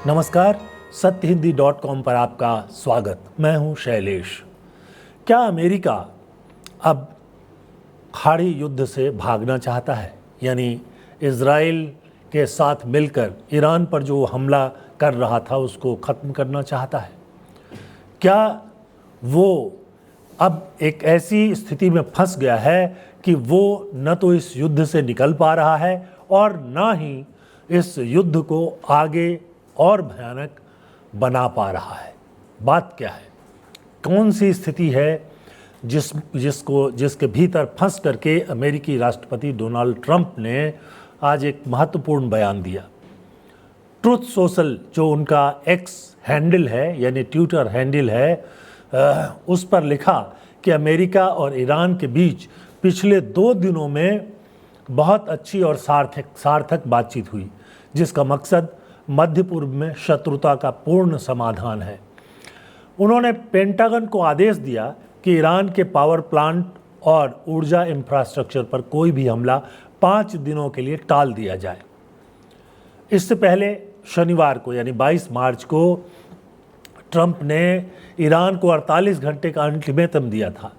नमस्कार, सत्यहिंदी.com पर आपका स्वागत। मैं हूं शैलेश। क्या अमेरिका अब खाड़ी युद्ध से भागना चाहता है, यानी इजराइल के साथ मिलकर ईरान पर जो हमला कर रहा था उसको ख़त्म करना चाहता है? क्या वो अब एक ऐसी स्थिति में फंस गया है कि वो न तो इस युद्ध से निकल पा रहा है और न ही इस युद्ध को आगे और भयानक बना पा रहा है? बात क्या है? कौन सी स्थिति है जिसके भीतर फंस करके अमेरिकी राष्ट्रपति डोनाल्ड ट्रंप ने आज एक महत्वपूर्ण बयान दिया। ट्रुथ सोशल जो उनका एक्स हैंडल है, यानी ट्विटर हैंडल है, उस पर लिखा कि अमेरिका और ईरान के बीच पिछले 2 दिनों में बहुत अच्छी और सार्थक बातचीत हुई, जिसका मकसद मध्य पूर्व में शत्रुता का पूर्ण समाधान है। उन्होंने पेंटागन को आदेश दिया कि ईरान के पावर प्लांट और ऊर्जा इंफ्रास्ट्रक्चर पर कोई भी हमला 5 दिनों के लिए टाल दिया जाए। इससे पहले शनिवार को यानी 22 मार्च को ट्रंप ने ईरान को 48 घंटे का अल्टीमेटम दिया था।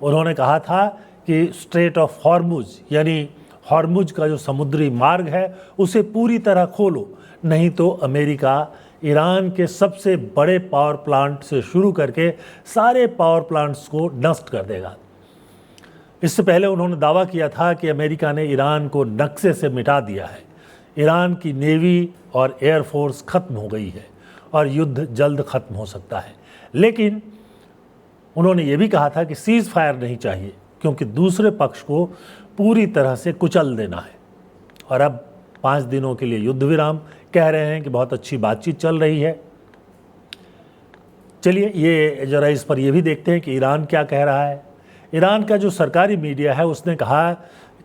उन्होंने कहा था कि स्ट्रेट ऑफ हॉर्मुज यानी हॉर्मुज का जो समुद्री मार्ग है उसे पूरी तरह खोलो, नहीं तो अमेरिका ईरान के सबसे बड़े पावर प्लांट से शुरू करके सारे पावर प्लांट्स को नष्ट कर देगा। इससे पहले उन्होंने दावा किया था कि अमेरिका ने ईरान को नक्शे से मिटा दिया है। ईरान की नेवी और एयरफोर्स खत्म हो गई है और युद्ध जल्द खत्म हो सकता है। लेकिन उन्होंने ये भी कहा था कि सीज फायर नहीं चाहिए, क्योंकि दूसरे पक्ष को पूरी तरह से कुचल देना है। और अब 5 दिनों के लिए युद्ध विराम कह रहे हैं कि बहुत अच्छी बातचीत चल रही है। चलिए ये जरा इस पर ये भी देखते हैं कि ईरान क्या कह रहा है। ईरान का जो सरकारी मीडिया है उसने कहा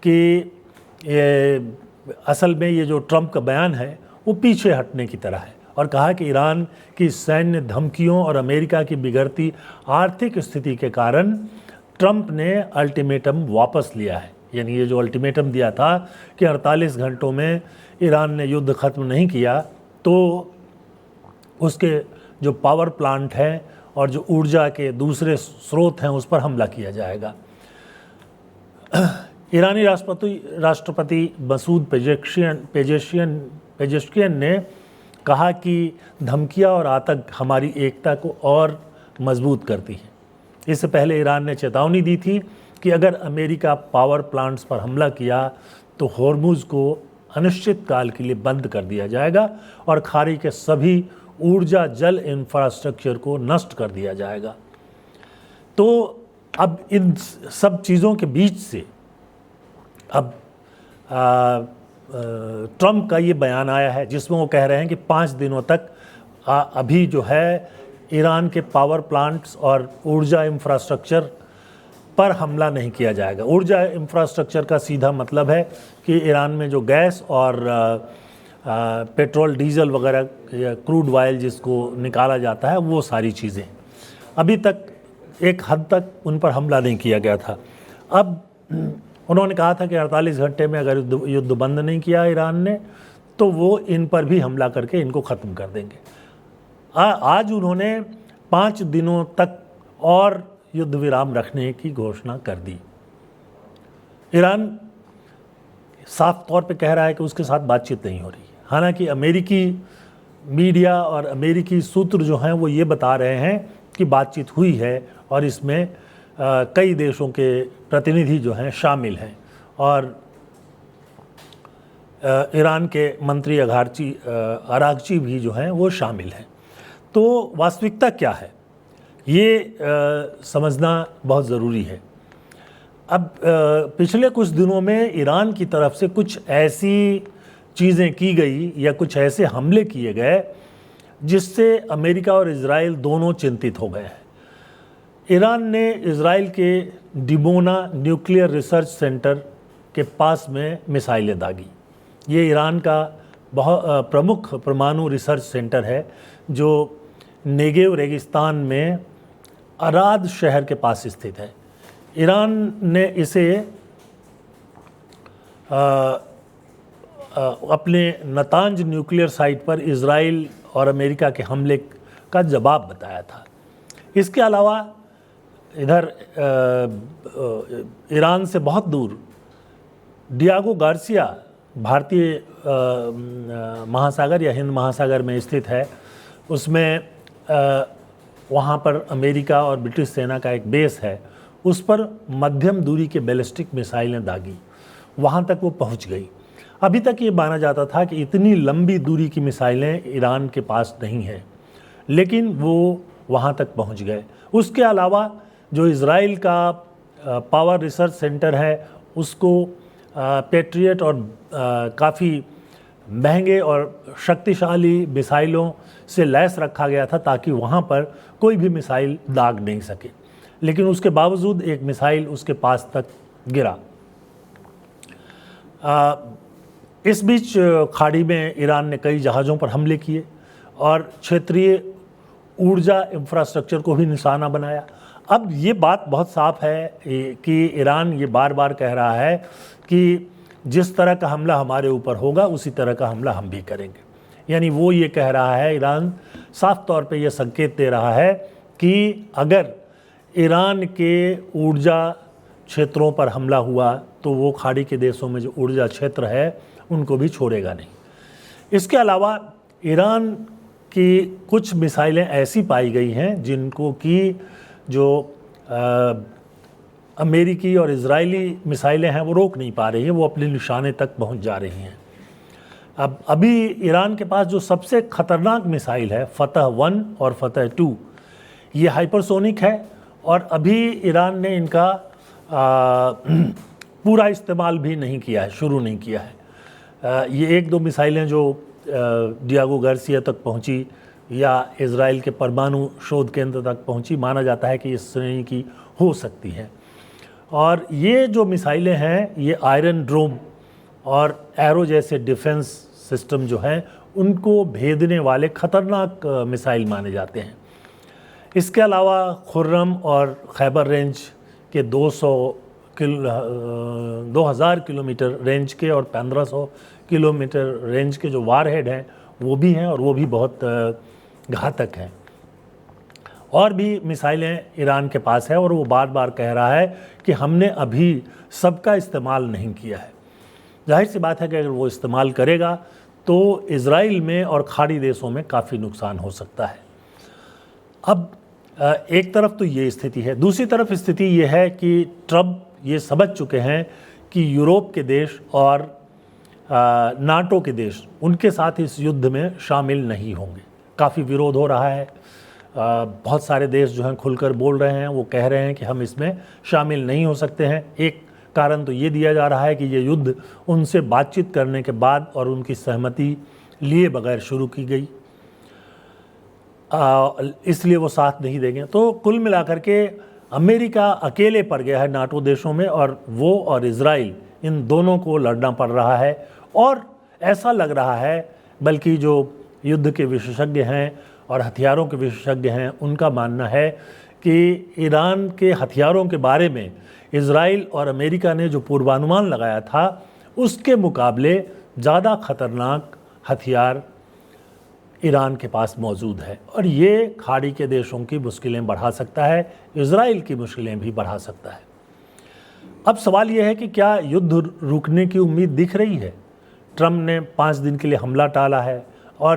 कि असल में ये जो ट्रंप का बयान है वो पीछे हटने की तरह है, और कहा कि ईरान की सैन्य धमकियों और अमेरिका की बिगड़ती आर्थिक स्थिति के कारण ट्रंप ने अल्टीमेटम वापस लिया है। यानी ये जो अल्टीमेटम दिया था कि 48 घंटों में ईरान ने युद्ध खत्म नहीं किया तो उसके जो पावर प्लांट हैं और जो ऊर्जा के दूसरे स्रोत हैं उस पर हमला किया जाएगा। ईरानी राष्ट्रपति मसूद पेजेश्कियन ने कहा कि धमकियां और आतंक हमारी एकता को और मजबूत करती हैं। इससे पहले ईरान ने चेतावनी दी थी कि अगर अमेरिका पावर प्लांट्स पर हमला किया तो होर्मुज को अनिश्चित काल के लिए बंद कर दिया जाएगा और खाड़ी के सभी ऊर्जा जल इंफ्रास्ट्रक्चर को नष्ट कर दिया जाएगा। तो अब इन सब चीज़ों के बीच से अब ट्रंप का ये बयान आया है जिसमें वो कह रहे हैं कि 5 दिनों तक अभी जो है ईरान के पावर प्लांट्स और ऊर्जा इंफ्रास्ट्रक्चर पर हमला नहीं किया जाएगा। ऊर्जा इंफ्रास्ट्रक्चर का सीधा मतलब है कि ईरान में जो गैस और पेट्रोल डीजल वगैरह या क्रूड ऑयल जिसको निकाला जाता है वो सारी चीज़ें अभी तक एक हद तक उन पर हमला नहीं किया गया था। अब उन्होंने कहा था कि 48 घंटे में अगर युद्ध बंद नहीं किया ईरान ने तो वो इन पर भी हमला करके इनको ख़त्म कर देंगे। आज उन्होंने 5 दिनों तक और युद्ध विराम रखने की घोषणा कर दी। ईरान साफ तौर पे कह रहा है कि उसके साथ बातचीत नहीं हो रही है। हालांकि अमेरिकी मीडिया और अमेरिकी सूत्र जो हैं वो ये बता रहे हैं कि बातचीत हुई है और इसमें कई देशों के प्रतिनिधि जो हैं शामिल हैं और ईरान के मंत्री अरागची भी जो हैं वो शामिल हैं। तो वास्तविकता क्या है ये समझना बहुत ज़रूरी है। अब पिछले कुछ दिनों में ईरान की तरफ से कुछ ऐसी चीज़ें की गई या कुछ ऐसे हमले किए गए जिससे अमेरिका और इजराइल दोनों चिंतित हो गए हैं। ईरान ने इजराइल के डिमोना न्यूक्लियर रिसर्च सेंटर के पास में मिसाइलें दागी। ये ईरान का बहुत प्रमुख परमाणु रिसर्च सेंटर है जो नेगेव रेगिस्तान में अराद शहर के पास स्थित है। ईरान ने इसे अपने नतांज न्यूक्लियर साइट पर इजराइल और अमेरिका के हमले का जवाब बताया था। इसके अलावा इधर ईरान से बहुत दूर डियागो गार्सिया भारतीय महासागर या हिंद महासागर में स्थित है। उसमें वहाँ पर अमेरिका और ब्रिटिश सेना का एक बेस है। उस पर मध्यम दूरी के बैलिस्टिक मिसाइलें दागी, वहाँ तक वो पहुँच गई। अभी तक ये माना जाता था कि इतनी लंबी दूरी की मिसाइलें ईरान के पास नहीं हैं, लेकिन वो वहाँ तक पहुँच गए। उसके अलावा जो इज़राइल का पावर रिसर्च सेंटर है, उसको पैट्रियट और काफ़ी महंगे और शक्तिशाली मिसाइलों से लैस रखा गया था ताकि वहाँ पर कोई भी मिसाइल दाग नहीं सके, लेकिन उसके बावजूद एक मिसाइल उसके पास तक गिरा। इस बीच खाड़ी में ईरान ने कई जहाज़ों पर हमले किए और क्षेत्रीय ऊर्जा इंफ्रास्ट्रक्चर को भी निशाना बनाया। अब ये बात बहुत साफ है कि ईरान ये बार बार कह रहा है कि जिस तरह का हमला हमारे ऊपर होगा उसी तरह का हमला हम भी करेंगे। यानी वो ये कह रहा है, ईरान साफ तौर पे ये संकेत दे रहा है कि अगर ईरान के ऊर्जा क्षेत्रों पर हमला हुआ तो वो खाड़ी के देशों में जो ऊर्जा क्षेत्र है उनको भी छोड़ेगा नहीं। इसके अलावा ईरान की कुछ मिसाइलें ऐसी पाई गई हैं जिनको कि जो अमेरिकी और इजरायली मिसाइलें हैं वो रोक नहीं पा रही हैं, वो अपने निशाने तक पहुंच जा रही हैं। अब अभी ईरान के पास जो सबसे ख़तरनाक मिसाइल है फतह 1 और फतह 2, ये हाइपरसोनिक है और अभी ईरान ने इनका पूरा इस्तेमाल भी नहीं किया है, शुरू नहीं किया है। ये एक दो मिसाइलें जो डियागो गार्सिया तक पहुंची या इज़राइल के परमाणु शोध केंद्र तक पहुंची, माना जाता है कि इस श्रेणी की हो सकती हैं। और ये जो मिसाइलें हैं ये आयरन ड्रोम और एरो जैसे डिफेंस सिस्टम जो हैं उनको भेदने वाले ख़तरनाक मिसाइल माने जाते हैं। इसके अलावा खुर्रम और खैबर रेंज के 2000 किलोमीटर रेंज के और 1500 किलोमीटर रेंज के जो वारहेड हैं वो भी हैं और वो भी बहुत घातक हैं। और भी मिसाइलें ईरान के पास है और वो बार बार कह रहा है कि हमने अभी सबका इस्तेमाल नहीं किया है। जाहिर सी बात है कि अगर वो इस्तेमाल करेगा तो इज़राइल में और खाड़ी देशों में काफ़ी नुकसान हो सकता है। अब एक तरफ तो ये स्थिति है, दूसरी तरफ स्थिति ये है कि ट्रम्प ये समझ चुके हैं कि यूरोप के देश और नाटो के देश उनके साथ इस युद्ध में शामिल नहीं होंगे। काफ़ी विरोध हो रहा है, बहुत सारे देश जो हैं खुलकर बोल रहे हैं, वो कह रहे हैं कि हम इसमें शामिल नहीं हो सकते हैं। एक कारण तो ये दिया जा रहा है कि ये युद्ध उनसे बातचीत करने के बाद और उनकी सहमति लिए बगैर शुरू की गई, इसलिए वो साथ नहीं देंगे। तो कुल मिलाकर के अमेरिका अकेले पड़ गया है नाटो देशों में और वो और इज़राइल इन दोनों को लड़ना पड़ रहा है। और ऐसा लग रहा है, बल्कि जो युद्ध के विशेषज्ञ हैं और हथियारों के विशेषज्ञ हैं उनका मानना है कि ईरान के हथियारों के बारे में इज़राइल और अमेरिका ने जो पूर्वानुमान लगाया था उसके मुकाबले ज़्यादा खतरनाक हथियार ईरान के पास मौजूद है और ये खाड़ी के देशों की मुश्किलें बढ़ा सकता है, इज़राइल की मुश्किलें भी बढ़ा सकता है। अब सवाल ये है कि क्या युद्ध रुकने की उम्मीद दिख रही है? ट्रम्प ने 5 दिन के लिए हमला टाला है और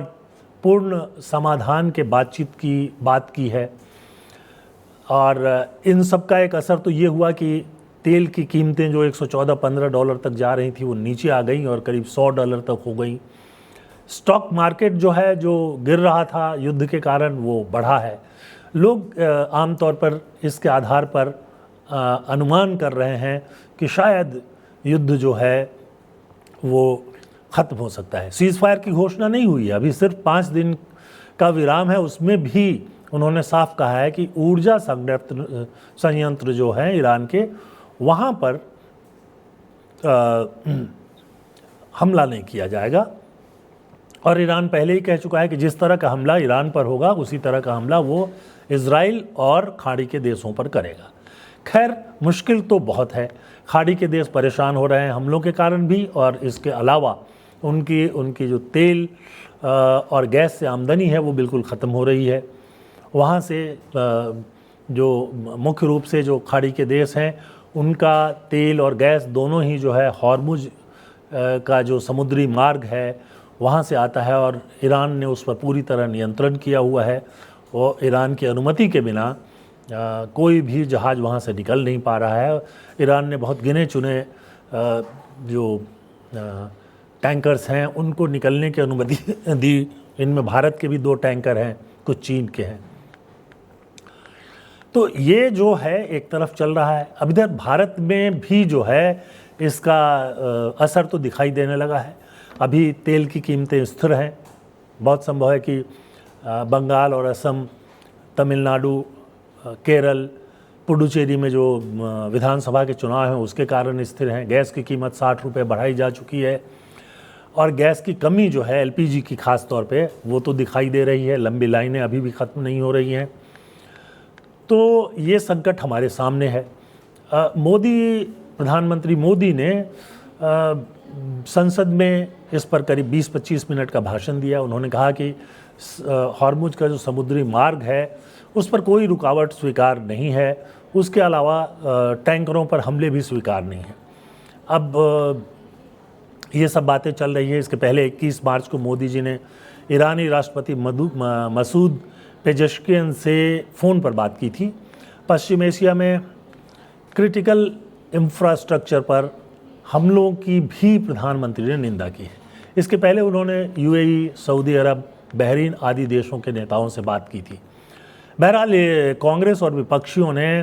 पूर्ण समाधान के बातचीत की बात की है। और इन सब का एक असर तो ये हुआ कि तेल की कीमतें जो 114-15 डॉलर तक जा रही थी वो नीचे आ गई और करीब $100 तक हो गई। स्टॉक मार्केट जो है, जो गिर रहा था युद्ध के कारण, वो बढ़ा है। लोग आमतौर पर इसके आधार पर अनुमान कर रहे हैं कि शायद युद्ध जो है वो ख़त्म हो सकता है। सीज़ फायर की घोषणा नहीं हुई है, अभी सिर्फ 5 दिन का विराम है। उसमें भी उन्होंने साफ कहा है कि ऊर्जा संयंत्र जो है ईरान के, वहाँ पर हमला नहीं किया जाएगा। और ईरान पहले ही कह चुका है कि जिस तरह का हमला ईरान पर होगा उसी तरह का हमला वो इज़राइल और खाड़ी के देशों पर करेगा। खैर, मुश्किल तो बहुत है, खाड़ी के देश परेशान हो रहे हैं हमलों के कारण भी, और इसके अलावा उनकी जो तेल और गैस से आमदनी है वो बिल्कुल ख़त्म हो रही है। वहाँ से जो मुख्य रूप से जो खाड़ी के देश हैं उनका तेल और गैस दोनों ही जो है हॉर्मुज का जो समुद्री मार्ग है वहाँ से आता है, और ईरान ने उस पर पूरी तरह नियंत्रण किया हुआ है। और ईरान की अनुमति के बिना कोई भी जहाज़ वहाँ से निकल नहीं पा रहा है। ईरान ने बहुत गिने चुने जो टैंकर्स हैं उनको निकलने की अनुमति दी। इनमें भारत के भी 2 टैंकर हैं, कुछ चीन के हैं। तो ये जो है एक तरफ चल रहा है। अब इधर भारत में भी जो है इसका असर तो दिखाई देने लगा है। अभी तेल की कीमतें स्थिर हैं। बहुत संभव है कि बंगाल और असम, तमिलनाडु, केरल, पुडुचेरी में जो विधानसभा के चुनाव हैं उसके कारण स्थिर हैं। गैस की कीमत 60 रुपये बढ़ाई जा चुकी है, और गैस की कमी जो है एलपीजी की खास तौर पे वो तो दिखाई दे रही है। लंबी लाइनें अभी भी ख़त्म नहीं हो रही हैं। तो ये संकट हमारे सामने है। प्रधानमंत्री मोदी ने संसद में इस पर करीब 20-25 मिनट का भाषण दिया। उन्होंने कहा कि हॉर्मुज का जो समुद्री मार्ग है उस पर कोई रुकावट स्वीकार नहीं है, उसके अलावा टैंकरों पर हमले भी स्वीकार नहीं हैं। अब ये सब बातें चल रही है। इसके पहले 21 मार्च को मोदी जी ने ईरानी राष्ट्रपति मसूद पेजेश्कियन से फ़ोन पर बात की थी। पश्चिम एशिया में क्रिटिकल इंफ्रास्ट्रक्चर पर हमलों की भी प्रधानमंत्री ने निंदा की है। इसके पहले उन्होंने यूएई, सऊदी अरब, बहरीन आदि देशों के नेताओं से बात की थी। बहरहाल कांग्रेस और विपक्षियों ने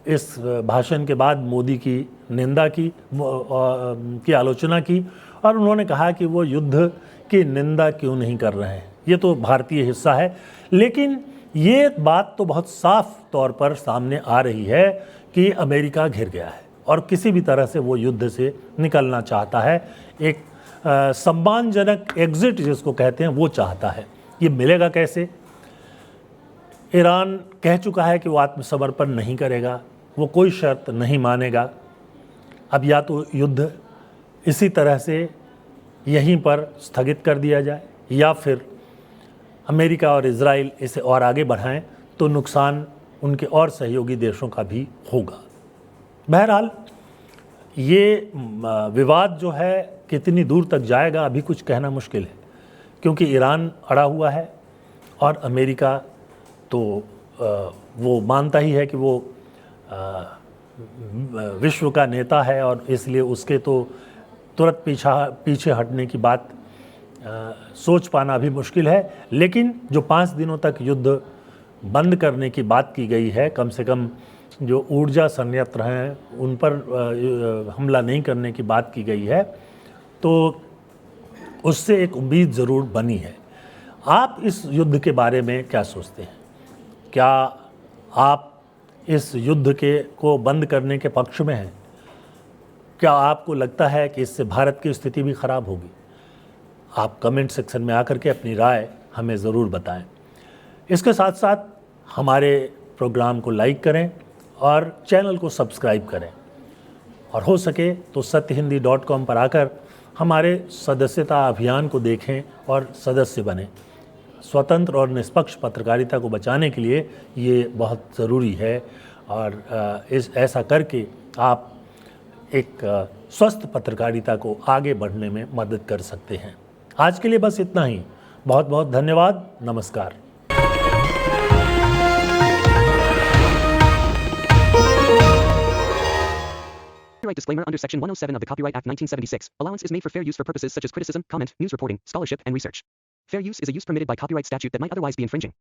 इस भाषण के बाद मोदी की निंदा की आलोचना की, और उन्होंने कहा कि वो युद्ध की निंदा क्यों नहीं कर रहे हैं, ये तो भारतीय हिस्सा है। लेकिन ये बात तो बहुत साफ तौर पर सामने आ रही है कि अमेरिका घिर गया है और किसी भी तरह से वो युद्ध से निकलना चाहता है। एक सम्मानजनक एग्जिट जिसको कहते हैं वो चाहता है। ये मिलेगा कैसे? ईरान कह चुका है कि वो आत्मसमर्पण नहीं करेगा, वो कोई शर्त नहीं मानेगा। अब या तो युद्ध इसी तरह से यहीं पर स्थगित कर दिया जाए, या फिर अमेरिका और इजराइल इसे और आगे बढ़ाएं, तो नुकसान उनके और सहयोगी देशों का भी होगा। बहरहाल ये विवाद जो है कितनी दूर तक जाएगा अभी कुछ कहना मुश्किल है, क्योंकि ईरान अड़ा हुआ है और अमेरिका तो वो मानता ही है कि वो विश्व का नेता है, और इसलिए उसके तो तुरंत पीछे हटने की बात सोच पाना भी मुश्किल है। लेकिन जो 5 दिनों तक युद्ध बंद करने की बात की गई है, कम से कम जो ऊर्जा संयंत्र हैं उन पर हमला नहीं करने की बात की गई है, तो उससे एक उम्मीद ज़रूर बनी है। आप इस युद्ध के बारे में क्या सोचते हैं? क्या आप इस युद्ध को बंद करने के पक्ष में हैं? क्या आपको लगता है कि इससे भारत की स्थिति भी खराब होगी? आप कमेंट सेक्शन में आकर के अपनी राय हमें ज़रूर बताएं। इसके साथ साथ हमारे प्रोग्राम को लाइक करें और चैनल को सब्सक्राइब करें, और हो सके तो satyhindi.com पर आकर हमारे सदस्यता अभियान को देखें और सदस्य बनें। स्वतंत्र और निष्पक्ष पत्रकारिता को बचाने के लिए ये बहुत ज़रूरी है, और ऐसा करके आप एक स्वस्थ पत्रकारिता को आगे बढ़ने में मदद कर सकते हैं। आज के लिए बस इतना ही। बहुत बहुत धन्यवाद। नमस्कार। Copyright disclaimer under Section 107 of the Copyright Act 1976. Allowance is made for fair use for purposes such as criticism, comment, news reporting, scholarship, and research. Fair use is a use permitted by copyright statute that might otherwise be infringing.